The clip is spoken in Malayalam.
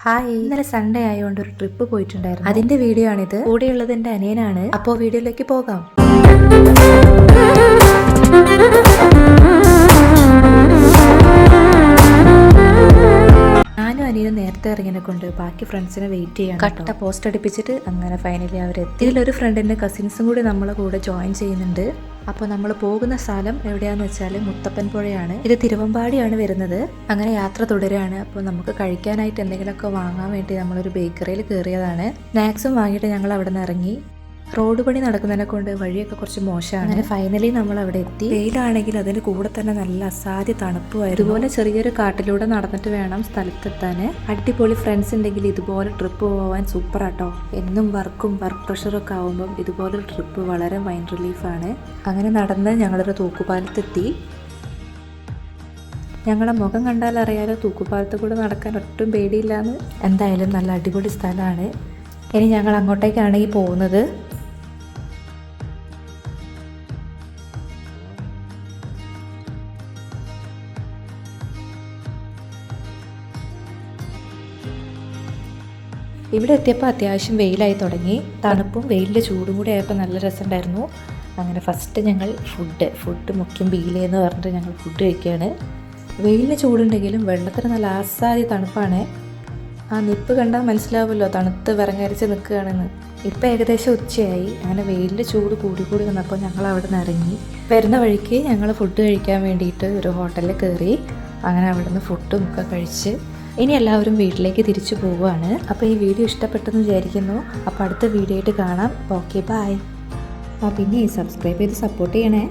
ഹായ്, ഇന്നലെ സൺഡേ ആയതുകൊണ്ട് ഒരു ട്രിപ്പ് പോയിട്ടുണ്ടായിരുന്നു. അതിന്റെ വീഡിയോ ആണിത്. കൂടെയുള്ളത് എന്റെ അനിയനാണ്. അപ്പോൾ വീഡിയോയിലേക്ക് പോകാം. ഞാനും അനിയനും നേരത്തെ ഇറങ്ങിനെ കൊണ്ട് ബാക്കി ഫ്രണ്ട്സിനെ വെയിറ്റ് ചെയ്യാൻ കട്ട പോസ്റ്റ് അടുപ്പിച്ചിട്ട് അങ്ങനെ ഫൈനലി അവരെത്തി. ഇതിലൊരു ഫ്രണ്ടിന്റെ കസിൻസും കൂടി നമ്മളെ കൂടെ ജോയിൻ ചെയ്യുന്നുണ്ട്. അപ്പോൾ നമ്മൾ പോകുന്ന സ്ഥലം എവിടെയാന്ന് വെച്ചാൽ മുത്തപ്പൻ പുഴയാണ്. ഇത് തിരുവമ്പാടിയാണ് വരുന്നത്. അങ്ങനെ യാത്ര തുടരുകയാണ്. അപ്പോൾ നമുക്ക് കഴിക്കാനായിട്ട് എന്തെങ്കിലുമൊക്കെ വാങ്ങാൻ വേണ്ടി നമ്മളൊരു ബേക്കറിയിൽ കയറിയതാണ്. സ്നാക്സും വാങ്ങിയിട്ട് ഞങ്ങൾ അവിടെ നിന്ന് ഇറങ്ങി. റോഡ് പണി നടക്കുന്നതിനെ കൊണ്ട് വഴിയൊക്കെ കുറച്ച് മോശമാണ്. അങ്ങനെ ഫൈനലി നമ്മൾ അവിടെ എത്തി. വെയിലാണെങ്കിൽ അതിന് കൂടെ തന്നെ നല്ല അസാധ്യ തണുപ്പുമായിരുന്നു. ഇതുപോലെ ചെറിയൊരു കാട്ടിലൂടെ നടന്നിട്ട് വേണം സ്ഥലത്തെത്താൻ. അടിപൊളി ഫ്രണ്ട്സ് ഉണ്ടെങ്കിൽ ഇതുപോലെ ട്രിപ്പ് പോകാൻ സൂപ്പറാട്ടോ. എന്നും വർക്ക് പ്രഷറൊക്കെ ആവുമ്പം ഇതുപോലൊരു ട്രിപ്പ് വളരെ മൈൻഡ് റിലീഫാണ്. അങ്ങനെ നടന്ന് ഞങ്ങളൊരു തൂക്കുപാലത്തെത്തി. ഞങ്ങളുടെ മുഖം കണ്ടാൽ അറിയാലോ തൂക്കുപാലത്ത് കൂടെ നടക്കാൻ ഒട്ടും പേടിയില്ലാന്ന്. എന്തായാലും നല്ല അടിപൊളി സ്ഥലമാണ്. ഇനി ഞങ്ങൾ അങ്ങോട്ടേക്കാണ് ഈ പോകുന്നത്. ഇവിടെ എത്തിയപ്പോൾ അത്യാവശ്യം വെയിലായി തുടങ്ങി. തണുപ്പും വെയിലിൻ്റെ ചൂടും കൂടി ആയപ്പോൾ നല്ല രസമുണ്ടായിരുന്നു. അങ്ങനെ ഫസ്റ്റ് ഞങ്ങൾ ഫുഡ് മുഖ്യം ബീലെന്ന് പറഞ്ഞിട്ട് ഞങ്ങൾ ഫുഡ് കഴിക്കുകയാണ്. വെയിലിന് ചൂടുണ്ടെങ്കിലും വെള്ളത്തിന് നല്ല ആസാദ്യ തണുപ്പാണ്. ആ നിപ്പ് കണ്ടാൽ മനസ്സിലാവുമല്ലോ തണുത്ത് വിറങ്ങരിച്ച് നിൽക്കുകയാണെന്ന്. ഇപ്പം ഏകദേശം ഉച്ചയായി. അങ്ങനെ വെയിലിൻ്റെ ചൂട് കൂടി വന്നപ്പോൾ ഞങ്ങൾ അവിടെ നിന്ന് ഇറങ്ങി. വരുന്ന വഴിക്ക് ഞങ്ങൾ ഫുഡ് കഴിക്കാൻ വേണ്ടിയിട്ട് ഒരു ഹോട്ടലിൽ കയറി. അങ്ങനെ അവിടെ നിന്ന് ഫുഡും ഒക്കെ കഴിച്ച് ഇനി എല്ലാവരും വീട്ടിലേക്ക് തിരിച്ചു പോവുകയാണ്. അപ്പോൾ ഈ വീഡിയോ ഇഷ്ടപ്പെട്ടെന്ന് വിചാരിക്കുന്നു. അപ്പോൾ അടുത്ത വീഡിയോ ആയിട്ട് കാണാം. Okay, bye. പിന്നെ സബ്സ്ക്രൈബ് ചെയ്ത് സപ്പോർട്ട് ചെയ്യണേ.